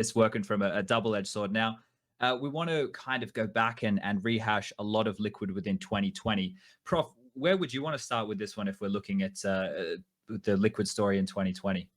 it's working from a double-edged sword. Now, we want to kind of go back and rehash a lot of Liquid within 2020. Prof, where would you want to start with this one if we're looking at the Liquid story in 2020?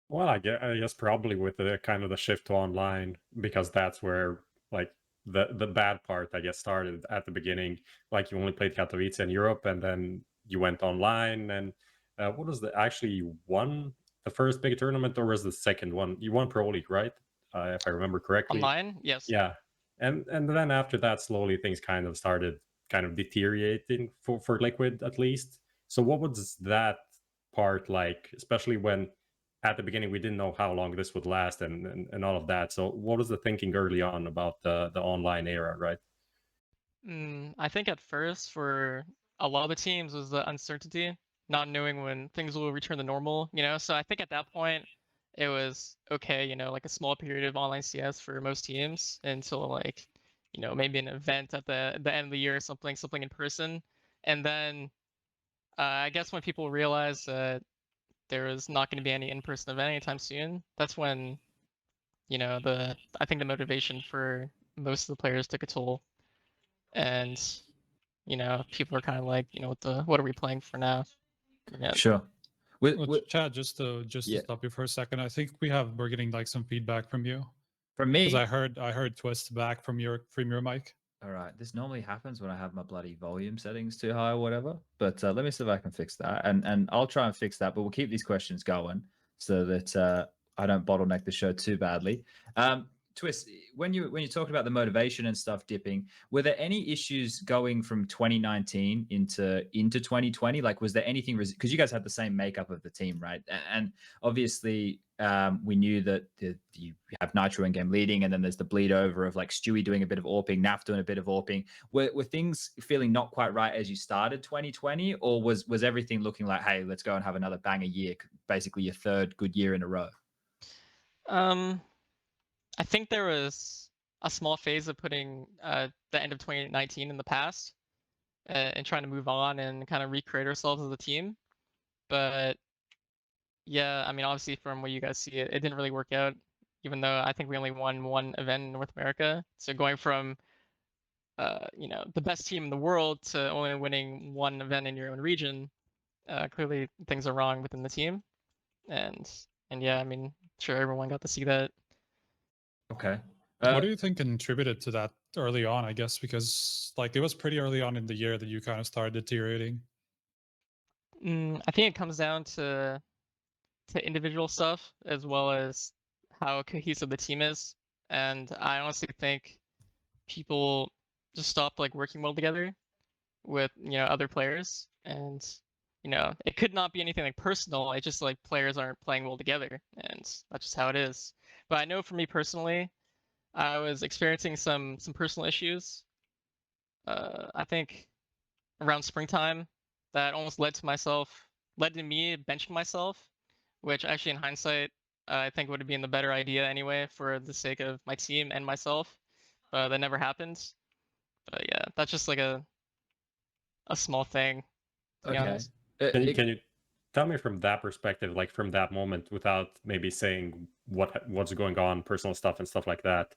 Well, I guess probably with the kind of the shift to online, because that's where like the bad part, I guess, started at the beginning. Like you only played Katowice in Europe, and then you went online. And what was actually you won the first big tournament, or was the second one? You won Pro League, right? If I remember correctly. Online, yes. Yeah, and then after that, slowly things kind of started kind of deteriorating for Liquid at least. So what was that part like, especially when at the beginning we didn't know how long this would last and all of that? So what was the thinking early on about the online era, right? I think at first for a lot of the teams was the uncertainty, not knowing when things will return to normal, you know? So I think at that point it was okay, you know, like a small period of online CS for most teams until like, you know, maybe an event at the end of the year or something in person. And then I guess when people realized that there was not going to be any in-person event anytime soon, that's when, you know, I think the motivation for most of the players took a toll. And, you know, people are kind of like, you know, what are we playing for now? Yeah. Sure. Chad, just to stop you for a second, I think we're getting like some feedback from you. From me? Because I heard twist back from your mic. All right, this normally happens when I have my bloody volume settings too high or whatever. But let me see if I can fix that, and I'll try and fix that. But we'll keep these questions going so that I don't bottleneck the show too badly. Twist, when you talked about the motivation and stuff dipping, were there any issues going from 2019 into 2020? Like, was there anything, because you guys had the same makeup of the team, right? And obviously we knew that you have Nitro in game leading, and then there's the bleed over of like Stewie doing a bit of AWPing, Naf doing a bit of AWPing. Were things feeling not quite right as you started 2020, or was everything looking like, hey, let's go and have another banger year, basically your third good year in a row? I think there was a small phase of putting the end of 2019 in the past and trying to move on and kind of recreate ourselves as a team. But yeah, I mean, obviously from what you guys see, it didn't really work out, even though I think we only won one event in North America. So going from, you know, the best team in the world to only winning one event in your own region, clearly things are wrong within the team. And yeah, I mean, sure, everyone got to see that. Okay. What do you think contributed to that early on, I guess? Because like it was pretty early on in the year that you kind of started deteriorating. I think it comes down to individual stuff as well as how cohesive the team is. And I honestly think people just stopped like working well together with, you know, other players. And, you know, it could not be anything like personal. It's just like players aren't playing well together, and that's just how it is. But I know for me personally, I was experiencing some personal issues. I think around springtime that almost led to me benching myself, which actually in hindsight I think would have been the better idea anyway for the sake of my team and myself. But that never happened. But yeah, that's just like a small thing, to be honest. Can you tell me from that perspective, like from that moment, without maybe saying what's going on, personal stuff and stuff like that?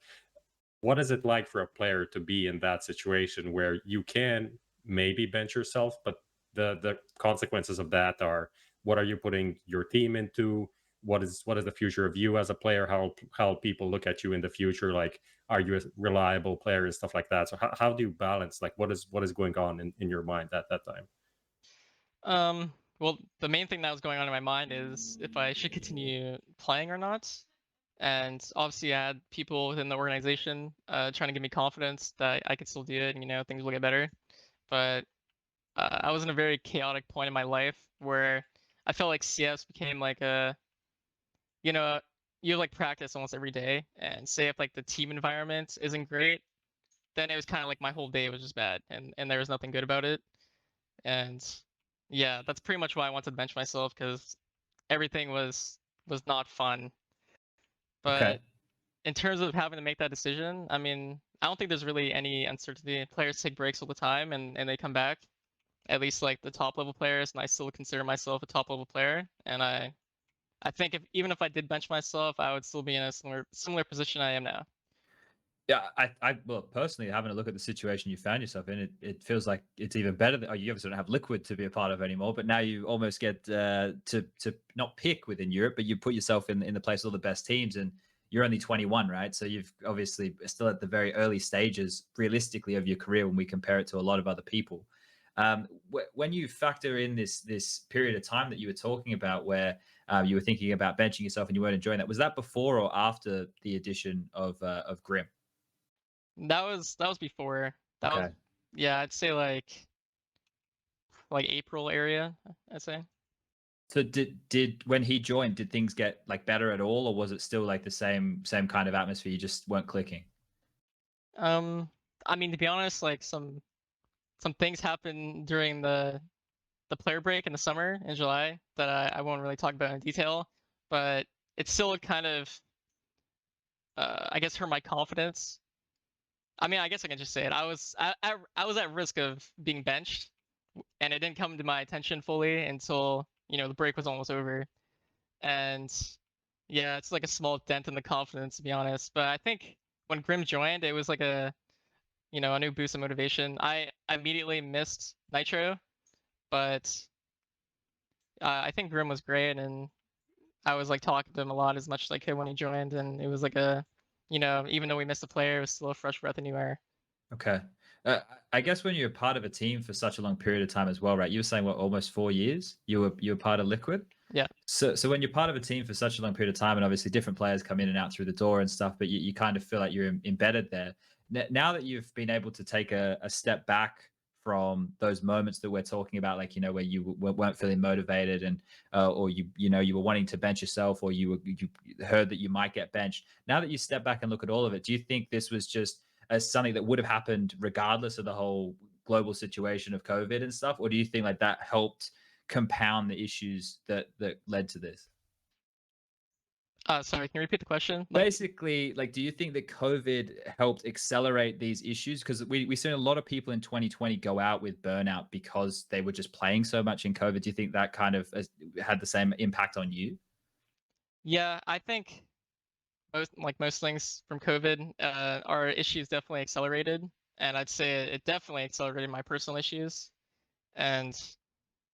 What is it like for a player to be in that situation where you can maybe bench yourself, but the consequences of that are, what are you putting your team into? What is the future of you as a player? How people look at you in the future? Like, are you a reliable player and stuff like that? So how do you balance, like, what is going on in your mind at that time? Well, the main thing that was going on in my mind is if I should continue playing or not. And obviously I had people within the organization trying to give me confidence that I could still do it and, you know, things will get better. But I was in a very chaotic point in my life where I felt like CS became like a, you know, you like practice almost every day, and say if like the team environment isn't great, then it was kind of like my whole day was just bad, and there was nothing good about it. And yeah, that's pretty much why I wanted to bench myself, because everything was not fun. But in terms of having to make that decision, I mean, I don't think there's really any uncertainty. Players take breaks all the time and they come back, at least like the top level players, and I still consider myself a top level player, and I I think even if I did bench myself, I would still be in a similar position I am now. Yeah, well, personally, having a look at the situation you found yourself in, it feels like it's even better. You obviously don't have Liquid to be a part of anymore, but now you almost get to not pick within Europe, but you put yourself in the place of all the best teams, and you're only 21, right? So you've obviously still at the very early stages, realistically, of your career when we compare it to a lot of other people. When you factor in this period of time that you were talking about, where you were thinking about benching yourself and you weren't enjoying that, was that before or after the addition of Grim? That was before. That was, Okay. yeah, I'd say like April area, I'd say. So did when he joined, did things get like better at all, or was it still like the same kind of atmosphere? You just weren't clicking. I mean, to be honest, like some things happened during the player break in the summer in July that I won't really talk about in detail, but it still kind of I guess hurt my confidence. I mean, I guess I can just say it. I was at risk of being benched, and it didn't come to my attention fully until the break was almost over. And yeah, it's like a small dent in the confidence, to be honest. But I think when Grim joined, it was like a new boost of motivation. I immediately missed Nitro, but I think Grim was great, and I was like talking to him a lot as much as I could when he joined, and it was like even though we missed a player, it was still a fresh breath of new air. Okay. I guess when you're part of a team for such a long period of time as well, right? You were saying what, almost 4 years? You were part of Liquid? Yeah. So when you're part of a team for such a long period of time, and obviously different players come in and out through the door and stuff, but you kind of feel like you're embedded there. Now that you've been able to take a step back from those moments that we're talking about, like where you weren't feeling motivated, and or you were wanting to bench yourself, or you heard that you might get benched. Now that you step back and look at all of it, do you think this was just as something that would have happened regardless of the whole global situation of COVID and stuff, or do you think like that helped compound the issues that led to this? Sorry, can you repeat the question? Basically, like, do you think that COVID helped accelerate these issues? Because we've seen a lot of people in 2020 go out with burnout because they were just playing so much in COVID. Do you think that kind of had the same impact on you? Yeah, I think most things from COVID, our issues definitely accelerated, and I'd say it definitely accelerated my personal issues. And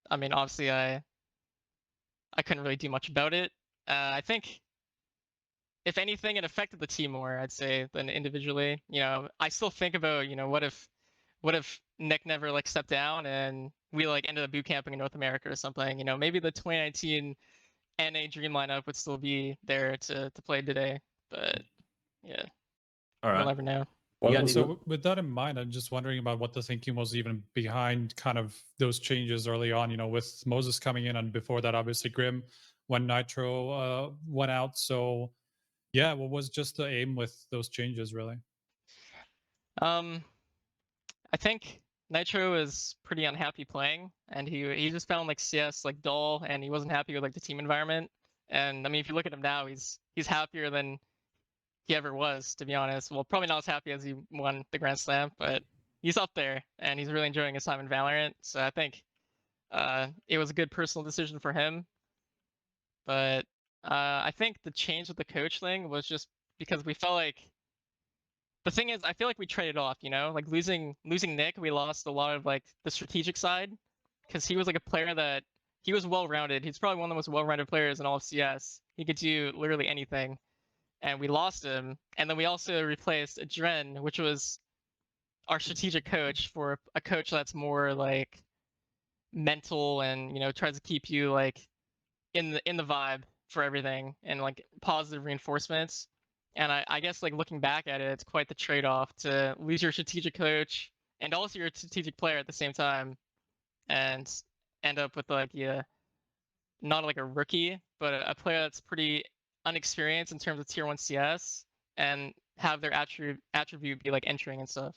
I mean, obviously, I couldn't really do much about it. I think if anything, it affected the team more, I'd say, than individually. I still think about, what if Nick never like stepped down and we like ended up boot camping in North America or something? Maybe the 2019 NA Dream lineup would still be there to play today. But yeah, All right. we'll never know. Well, So with that in mind, I'm just wondering about what the thinking was even behind kind of those changes early on, with Moses coming in, and before that, obviously Grim when Nitro went out. So yeah, what was just the aim with those changes, really? I think Nitro is pretty unhappy playing, and he just found like CS like dull, and he wasn't happy with like the team environment. And I mean, if you look at him now, he's happier than he ever was, to be honest. Well, probably not as happy as he won the Grand Slam, but he's up there, and he's really enjoying his time in Valorant. So I think it was a good personal decision for him. But I think the change with the coach thing was just because we felt like the thing is, I feel like we traded off, like losing Nick, we lost a lot of like the strategic side, because he was like a player that he was well-rounded. He's probably one of the most well-rounded players in all of CS. He could do literally anything, and we lost him. And then we also replaced Dren, which was our strategic coach, for a coach that's more like mental and tries to keep you like in the vibe for everything and like positive reinforcements. And I guess like looking back at it, it's quite the trade-off to lose your strategic coach and also your strategic player at the same time, and end up with like not like a rookie, but a player that's pretty unexperienced in terms of tier 1 CS, and have their attribute be like entering and stuff.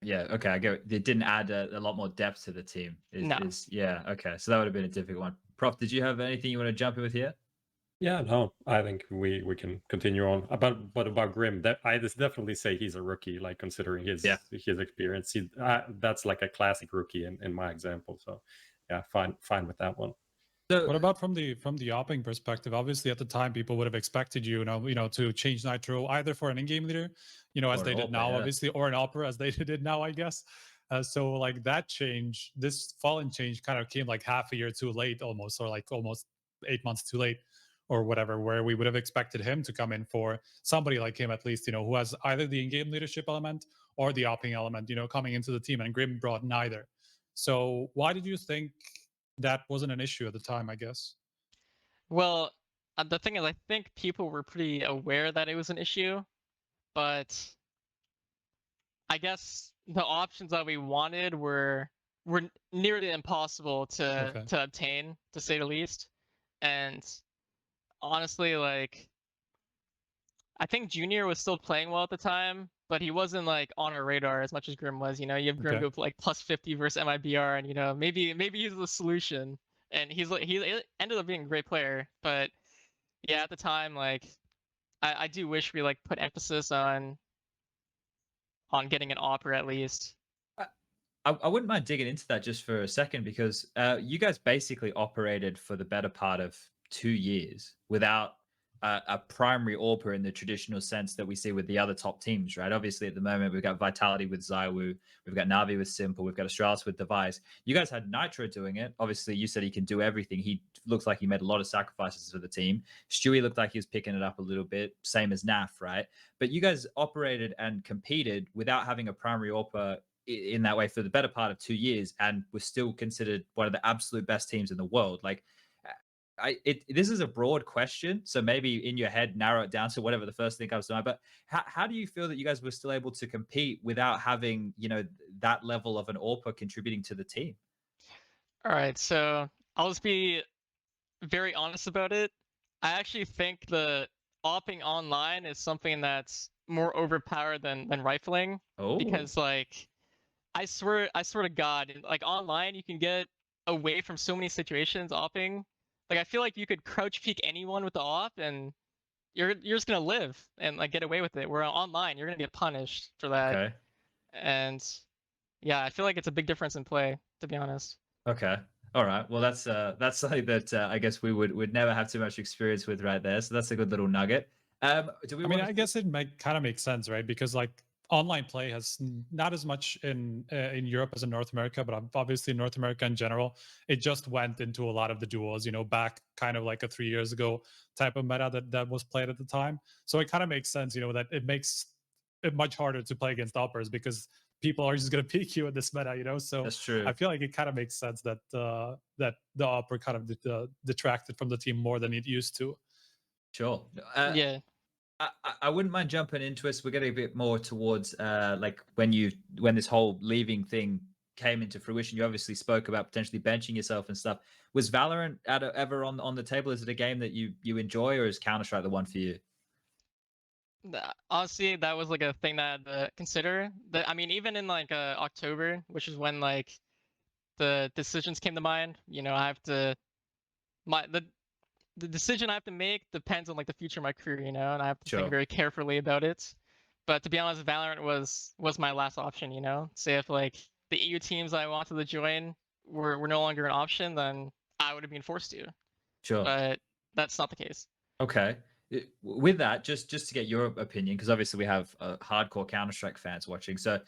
Yeah, okay, I get it. It didn't add a lot more depth to the team. No. Yeah, okay. So that would have been a difficult one. Prof, did you have anything you want to jump in with here? Yeah, no, I think we can continue on. But about Grim, I just definitely say he's a rookie, like considering his experience. That's like a classic rookie in my example. So yeah, fine with that one. So, What about from the opping perspective? Obviously, at the time, people would have expected you know, to change Nitro either for an in-game leader, as Or they an did AWP, now, yeah. obviously, or an opera as they did now, I guess. So like that change, this Fallen change kind of came like half a year too late, almost, or like almost 8 months too late, or whatever. Where we would have expected him to come in for somebody like him, at least, who has either the in-game leadership element or the opping element, coming into the team, and Grim brought neither. So why did you think that wasn't an issue at the time, I guess? Well, the thing is, I think people were pretty aware that it was an issue, but I guess the options that we wanted were nearly impossible to obtain, to say the least. And honestly, like, I think Junior was still playing well at the time, but he wasn't like on our radar as much as Grim was. You have Grim Okay. go like plus 50 versus MIBR, and maybe he's the solution. And he ended up being a great player, but yeah, at the time, like, I do wish we like put emphasis on getting an opera at least. I wouldn't mind digging into that just for a second, because you guys basically operated for the better part of 2 years without a primary AWPer in the traditional sense that we see with the other top teams, right? Obviously, at the moment, we've got Vitality with Zywoo, we've got Na'Vi with Simple, we've got Astralis with Device. You guys had Nitro doing it. Obviously, you said he can do everything. He looks like he made a lot of sacrifices for the team. Stewie looked like he was picking it up a little bit, same as NAF, right? But you guys operated and competed without having a primary AWPer in that way for the better part of 2 years, and was still considered one of the absolute best teams in the world. Like, this is a broad question, so maybe in your head narrow it down to whatever the first thing comes to mind. But how do you feel that you guys were still able to compete without having that level of an AWPer contributing to the team? All right, so I'll just be very honest about it. I actually think the opping online is something that's more overpowered than rifling. Oh, Because like, I swear to God, like online you can get away from so many situations opping. Like, I feel like you could crouch peek anyone with the op, and you're just gonna live and like get away with it. Where online you're gonna get punished for that. okay. And yeah, I feel like it's a big difference in play, to be honest. Okay. All right. Well, that's something that I guess we would never have too much experience with right there. So that's a good little nugget. Do we? I guess it kind of makes sense, right? Because like online play has not as much in Europe as in North America, but obviously in North America in general, it just went into a lot of the duos, back kind of like a 3 years ago type of meta that was played at the time. So it kind of makes sense, that it makes it much harder to play against oppers because people are just going to peek you in this meta, So That's true. I feel like it kind of makes sense that that the opper kind of detracted from the team more than it used to. Sure. Yeah. I wouldn't mind jumping into it. So we're getting a bit more towards like when this whole leaving thing came into fruition. You obviously spoke about potentially benching yourself and stuff. Was Valorant ever on the table? Is it a game that you enjoy, or is Counter-Strike the one for you? Honestly, that was like a thing that I had to consider. I mean, even in like October, which is when like the decisions came to mind. I have to the decision I have to make depends on like the future of my career, and I have to Sure. think very carefully about it. But to be honest, Valorant was my last option. Say if like the EU teams I wanted to join were no longer an option, then I would have been forced to. Sure. But that's not the case. Okay. With that, just to get your opinion, because obviously we have hardcore Counter-Strike fans watching. So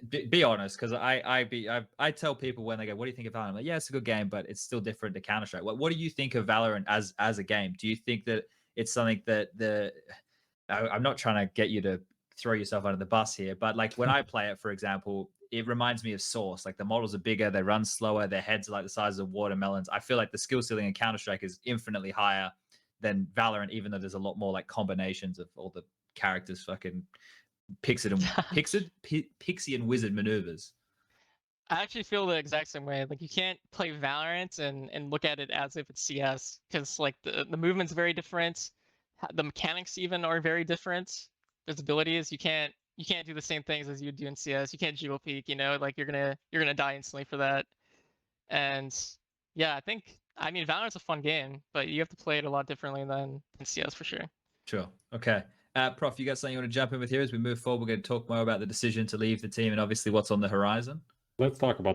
be honest, because I tell people when they go, "What do you think of Valorant?" I'm like, "Yeah, it's a good game, but it's still different to Counter-Strike." What do you think of Valorant as a game? Do you think that it's something that I'm not trying to get you to throw yourself under the bus here, but like when I play it, for example, it reminds me of Source. Like the models are bigger, they run slower, their heads are like the size of watermelons. I feel like the skill ceiling in Counter-Strike is infinitely higher than Valorant, even though there's a lot more like combinations of all the characters fucking pixie and wizard maneuvers. I actually feel the exact same way. Like, you can't play Valorant and look at it as if it's CS, because like the movement's very different. The mechanics even are very different. There's abilities you can't do the same things as you do in CS. You can't jewel peek. Like you're gonna die instantly for that. And yeah, I mean Valorant's a fun game, but you have to play it a lot differently than CS for sure. Sure. Okay. Prof, you got something you want to jump in with here as we move forward? We're going to talk more about the decision to leave the team and obviously what's on the horizon. Let's talk about